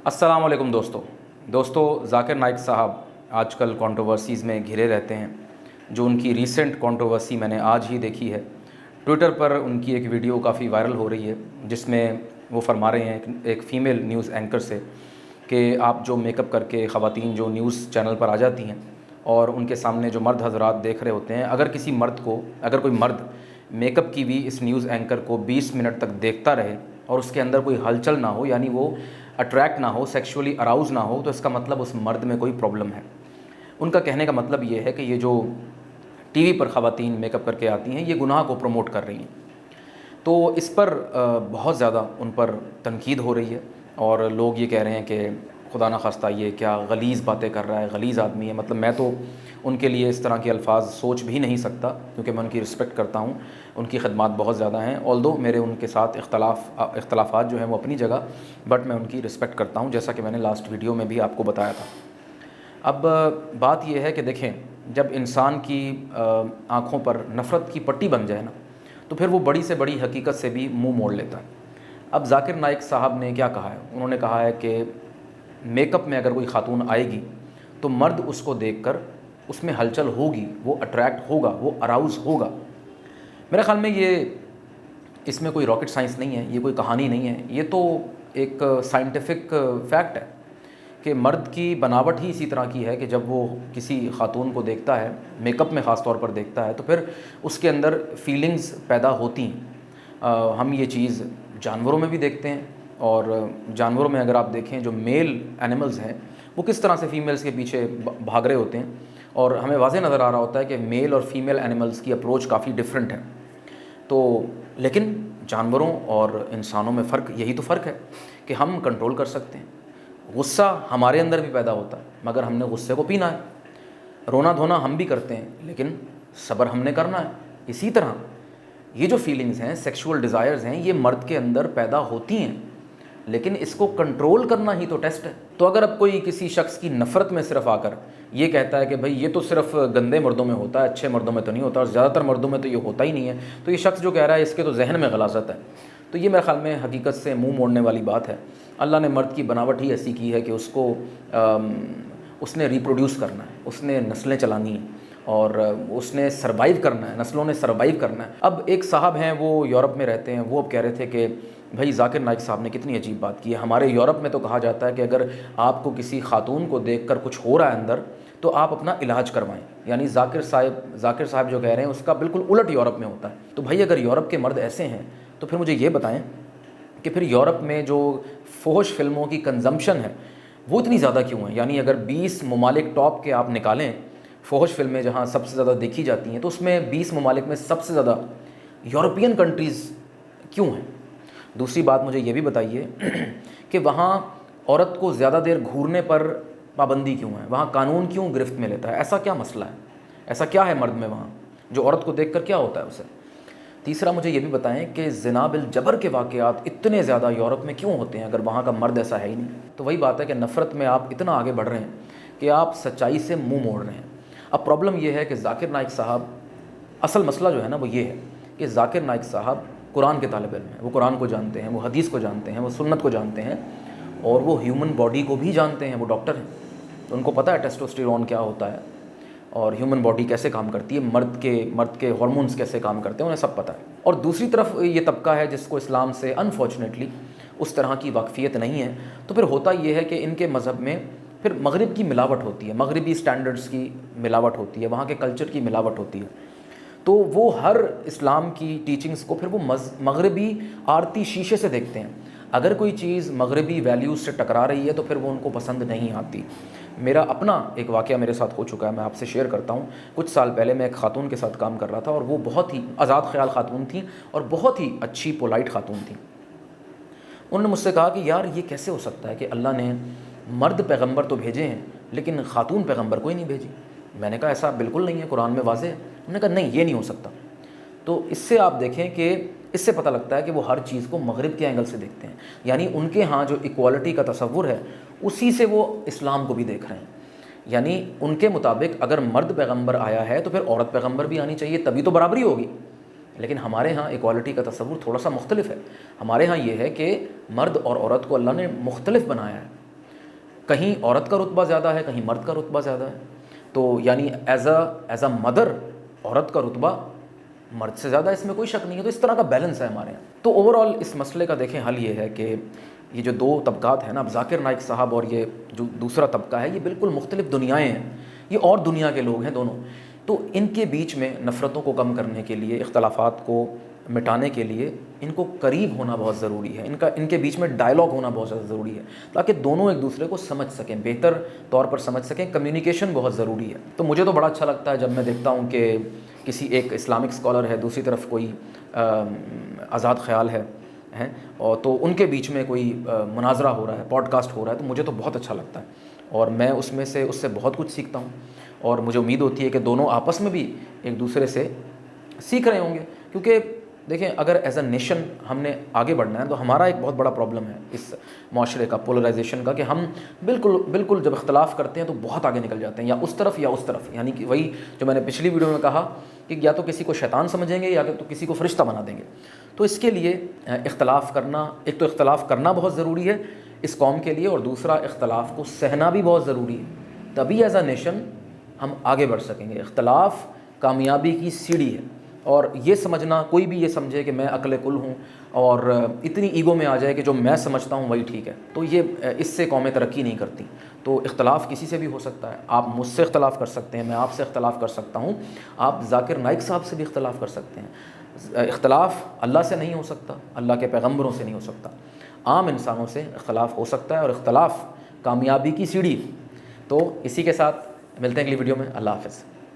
السلام علیکم دوستو ذاکر نائک صاحب آج کل کنٹروورسیز میں گھرے رہتے ہیں. جو ان کی ریسنٹ کنٹروورسی میں نے آج ہی دیکھی ہے. ٹویٹر پر ان کی ایک ویڈیو کافی وائرل ہو رہی ہے جس میں وہ فرما رہے ہیں ایک فیمیل نیوز اینکر سے کہ آپ جو میک اپ کر کے خواتین جو نیوز چینل پر آ جاتی ہیں اور ان کے سامنے جو مرد حضرات دیکھ رہے ہوتے ہیں، اگر کوئی مرد میک اپ کی بھی اس نیوز اینکر کو 20 منٹ تک دیکھتا رہے اور اس کے اندر کوئی ہلچل نہ ہو، یعنی وہ اٹریکٹ نہ ہو، سیکشولی اراؤز نہ ہو، تو اس کا مطلب اس مرد میں کوئی پرابلم ہے. ان کا کہنے کا مطلب یہ ہے کہ یہ جو ٹی وی پر خواتین میک اپ کر کے آتی ہیں یہ گناہ کو پروموٹ کر رہی ہیں. تو اس پر بہت زیادہ ان پر تنقید ہو رہی ہے اور لوگ یہ کہہ رہے ہیں کہ خدا نخواستہ یہ کیا غلیظ باتیں کر رہا ہے، غلیظ آدمی ہے. مطلب میں تو ان کے لیے اس طرح کے الفاظ سوچ بھی نہیں سکتا کیونکہ میں ان کی رسپیکٹ کرتا ہوں، ان کی خدمات بہت زیادہ ہیں. آلدو میرے ان کے ساتھ اختلافات جو ہیں وہ اپنی جگہ، بٹ میں ان کی رسپیکٹ کرتا ہوں جیسا کہ میں نے لاسٹ ویڈیو میں بھی آپ کو بتایا تھا. اب بات یہ ہے کہ دیکھیں، جب انسان کی آنکھوں پر نفرت کی پٹی بن جائے نا تو پھر وہ بڑی سے بڑی حقیقت سے بھی منہ موڑ لیتا ہے. اب ذاکر نائک صاحب نے کیا کہا ہے؟ انہوں نے کہا ہے کہ میک اپ میں اگر کوئی خاتون آئے گی تو مرد اس کو دیکھ کر اس میں ہلچل ہوگی، وہ اٹریکٹ ہوگا، وہ اراؤز ہوگا. میرے خیال میں اس میں کوئی راکٹ سائنس نہیں ہے، یہ کوئی کہانی نہیں ہے، یہ تو ایک سائنٹیفک فیکٹ ہے کہ مرد کی بناوٹ ہی اسی طرح کی ہے کہ جب وہ کسی خاتون کو دیکھتا ہے، میک اپ میں خاص طور پر دیکھتا ہے، تو پھر اس کے اندر فیلنگز پیدا ہوتی ہیں. ہم یہ چیز جانوروں میں بھی دیکھتے ہیں، اور جانوروں میں اگر آپ دیکھیں جو میل اینیملز ہیں وہ کس طرح سے فیمیلز کے پیچھے بھاگ رہے ہوتے ہیں، اور ہمیں واضح نظر آ رہا ہوتا ہے کہ میل اور فیمیل اینیملز کی اپروچ کافی ڈیفرنٹ ہے. تو لیکن جانوروں اور انسانوں میں یہی تو فرق ہے کہ ہم کنٹرول کر سکتے ہیں. غصہ ہمارے اندر بھی پیدا ہوتا ہے مگر ہم نے غصے کو پینا ہے. رونا دھونا ہم بھی کرتے ہیں لیکن صبر ہم نے کرنا ہے. اسی طرح یہ جو فیلنگز ہیں، سیکشول ڈیزائرز ہیں، یہ مرد کے اندر پیدا ہوتی ہیں لیکن اس کو کنٹرول کرنا ہی تو ٹیسٹ ہے. تو اگر اب کوئی کسی شخص کی نفرت میں صرف آ کر یہ کہتا ہے کہ بھائی یہ تو صرف گندے مردوں میں ہوتا ہے، اچھے مردوں میں تو نہیں ہوتا، اور زیادہ تر مردوں میں تو یہ ہوتا ہی نہیں ہے، تو یہ شخص جو کہہ رہا ہے اس کے تو ذہن میں غلاظت ہے. تو یہ میرے خیال میں حقیقت سے منہ موڑنے والی بات ہے. اللہ نے مرد کی بناوٹ ہی ایسی کی ہے کہ اس نے ریپروڈیوس کرنا ہے، اس نے نسلیں چلانی ہیں، اور اس نے سروائیو کرنا ہے، نسلوں نے سروائیو کرنا ہے. اب ایک صاحب ہیں وہ یورپ میں رہتے ہیں، وہ اب کہہ رہے تھے کہ بھائی ذاکر نائک صاحب نے کتنی عجیب بات کی ہے. ہمارے یورپ میں تو کہا جاتا ہے کہ اگر آپ کو کسی خاتون کو دیکھ کر کچھ ہو رہا ہے اندر تو آپ اپنا علاج کروائیں. یعنی ذاکر صاحب جو کہہ رہے ہیں اس کا بالکل الٹ یورپ میں ہوتا ہے. تو بھائی اگر یورپ کے مرد ایسے ہیں تو پھر مجھے یہ بتائیں کہ پھر یورپ میں جو فحش فلموں کی کنزمپشن ہے وہ اتنی زیادہ کیوں ہے؟ یعنی اگر 20 ممالک ٹاپ کے آپ نکالیں فحش فلمیں جہاں سب سے زیادہ دیکھی جاتی ہیں، تو اس میں 20 ممالک میں سب سے زیادہ یورپین کنٹریز کیوں ہیں؟ دوسری بات مجھے یہ بھی بتائیے کہ وہاں عورت کو زیادہ دیر گھورنے پر پابندی کیوں ہے؟ وہاں قانون کیوں گرفت میں لیتا ہے؟ ایسا کیا مسئلہ ہے؟ ایسا کیا ہے مرد میں وہاں جو عورت کو دیکھ کر کیا ہوتا ہے اسے؟ تیسرا مجھے یہ بھی بتائیں کہ زنا بالجبر کے واقعات اتنے زیادہ یورپ میں کیوں ہوتے ہیں اگر وہاں کا مرد ایسا ہے ہی نہیں؟ تو وہی بات ہے کہ نفرت میں آپ اتنا آگے بڑھ رہے ہیں کہ آپ سچائی سے منہ موڑ رہے ہیں. اب پرابلم یہ ہے کہ ذاکر نائک صاحب، اصل مسئلہ جو ہے نا وہ یہ ہے کہ ذاکر نائک صاحب قرآن کے طالب علم ہیں. وہ قرآن کو جانتے ہیں، وہ حدیث کو جانتے ہیں، وہ سنت کو جانتے ہیں، اور وہ ہیومن باڈی کو بھی جانتے ہیں. وہ ڈاکٹر ہیں تو ان کو پتہ ہے ٹیسٹوسٹیرون کیا ہوتا ہے اور ہیومن باڈی کیسے کام کرتی ہے، مرد کے ہارمونز کیسے کام کرتے ہیں، انہیں سب پتہ ہے. اور دوسری طرف یہ طبقہ ہے جس کو اسلام سے انفارچونیٹلی اس طرح کی واقفیت نہیں ہے. تو پھر ہوتا یہ ہے کہ ان کے مذہب میں پھر مغرب کی ملاوٹ ہوتی ہے، مغربی سٹینڈرڈز کی ملاوٹ ہوتی ہے، وہاں کے کلچر کی ملاوٹ ہوتی ہے. تو وہ ہر اسلام کی ٹیچنگز کو پھر وہ مغربی آرتی شیشے سے دیکھتے ہیں. اگر کوئی چیز مغربی ویلیوز سے ٹکرا رہی ہے تو پھر وہ ان کو پسند نہیں آتی. میرا اپنا ایک واقعہ میرے ساتھ ہو چکا ہے، میں آپ سے شیئر کرتا ہوں. کچھ سال پہلے میں ایک خاتون کے ساتھ کام کر رہا تھا، اور وہ بہت ہی آزاد خیال خاتون تھیں اور بہت ہی اچھی پولائٹ خاتون تھیں. انہوں نے مجھ سے کہا کہ یار یہ کیسے ہو سکتا ہے کہ اللہ نے مرد پیغمبر تو بھیجے ہیں لیکن خاتون پیغمبر کوئی نہیں بھیجی. میں نے کہا ایسا بالکل نہیں ہے، قرآن میں واضح ہے. انہوں نے کہا نہیں، یہ نہیں ہو سکتا. تو اس سے آپ دیکھیں کہ اس سے پتہ لگتا ہے کہ وہ ہر چیز کو مغرب کے اینگل سے دیکھتے ہیں. یعنی ان کے ہاں جو ایکوالٹی کا تصور ہے اسی سے وہ اسلام کو بھی دیکھ رہے ہیں. یعنی ان کے مطابق اگر مرد پیغمبر آیا ہے تو پھر عورت پیغمبر بھی آنی چاہیے، تبھی تو برابری ہوگی. لیکن ہمارے ہاں ایکوالٹی کا تصور تھوڑا سا مختلف ہے. ہمارے ہاں یہ ہے کہ مرد اور عورت کو اللہ نے مختلف بنایا ہے. کہیں عورت کا رتبہ زیادہ ہے، کہیں مرد کا رتبہ زیادہ ہے، تو یعنی ایز اے مدر عورت کا رتبہ مرد سے زیادہ، اس میں کوئی شک نہیں ہے. تو اس طرح کا بیلنس ہے ہمارے یہاں. تو اوور آل اس مسئلے کا دیکھیں حل یہ ہے کہ یہ جو دو طبقات ہیں نا، اب ذاکر نائک صاحب اور یہ جو دوسرا طبقہ ہے، یہ بالکل مختلف دنیائیں ہیں، یہ اور دنیا کے لوگ ہیں دونوں. تو ان کے بیچ میں نفرتوں کو کم کرنے کے لیے، اختلافات کو مٹانے کے لیے ان کو قریب ہونا بہت ضروری ہے، ان کے بیچ میں ڈائلاگ ہونا بہت زیادہ ضروری ہے، تاکہ دونوں ایک دوسرے کو سمجھ سکیں، بہتر طور پر سمجھ سکیں. کمیونیکیشن بہت ضروری ہے. تو مجھے تو بڑا اچھا لگتا ہے جب میں دیکھتا ہوں کہ کسی ایک اسلامک اسکالر ہے، دوسری طرف کوئی آزاد خیال ہے اور تو ان کے بیچ میں کوئی مناظرہ ہو رہا ہے، پوڈ کاسٹ ہو رہا ہے، تو مجھے تو بہت اچھا لگتا ہے اور میں اس سے بہت کچھ سیکھتا ہوں. اور مجھے امید ہوتی ہے کہ دونوں آپس میں بھی ایک دوسرے سے سیکھ رہے ہوں گے. کیونکہ دیکھیں، اگر ایز اے نیشن ہم نے آگے بڑھنا ہے تو ہمارا ایک بہت بڑا پرابلم ہے اس معاشرے کا، پولرائزیشن کا، کہ ہم بالکل جب اختلاف کرتے ہیں تو بہت آگے نکل جاتے ہیں، یا اس طرف. یعنی کہ وہی جو میں نے پچھلی ویڈیو میں کہا کہ یا تو کسی کو شیطان سمجھیں گے یا تو کسی کو فرشتہ بنا دیں گے. تو اس کے لیے اختلاف کرنا، ایک تو اختلاف کرنا بہت ضروری ہے اس قوم کے لیے، اور دوسرا اختلاف کو سہنا بھی بہت ضروری ہے. تبھی ایز اے نیشن ہم آگے بڑھ سکیں گے. اختلاف کامیابی کی سیڑھی ہے. اور یہ سمجھنا، کوئی بھی یہ سمجھے کہ میں عقل کل ہوں اور اتنی ایگو میں آ جائے کہ جو میں سمجھتا ہوں وہی ٹھیک ہے، تو یہ اس سے قومیں ترقی نہیں کرتی. تو اختلاف کسی سے بھی ہو سکتا ہے. آپ مجھ سے اختلاف کر سکتے ہیں، میں آپ سے اختلاف کر سکتا ہوں، آپ ذاکر نائک صاحب سے بھی اختلاف کر سکتے ہیں. اختلاف اللہ سے نہیں ہو سکتا، اللہ کے پیغمبروں سے نہیں ہو سکتا، عام انسانوں سے اختلاف ہو سکتا ہے، اور اختلاف کامیابی کی سیڑھی. تو اسی کے ساتھ ملتے ہیں اگلی ویڈیو میں. اللہ حافظ.